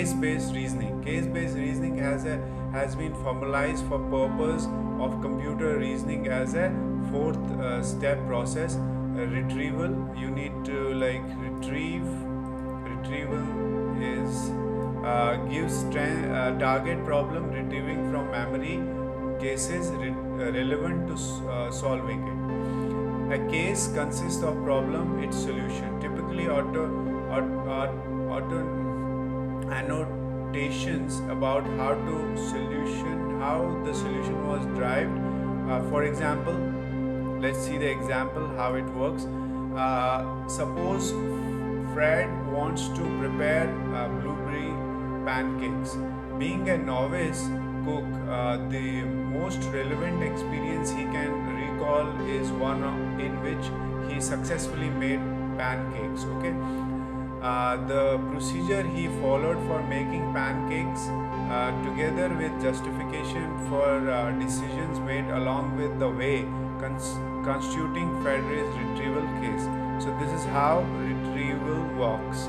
case-based reasoning. Case-based reasoning has been formalized for purpose of computer reasoning as a fourth step process. Retrieval. You need to like retrieval is gives target problem retrieving from memory cases relevant to solving it. A case consists of problem, its solution. Typically, auto annotations about how the solution was derived. For example, let's see the example how it works. Suppose Fred wants to prepare blueberry pancakes. Being a novice cook, the most relevant experience he can recall is one in which he successfully made pancakes. Okay, the procedure he followed for making pancakes, together with justification for decisions made along with the way, constituting Fred's retrieval case. So this is how retrieval works.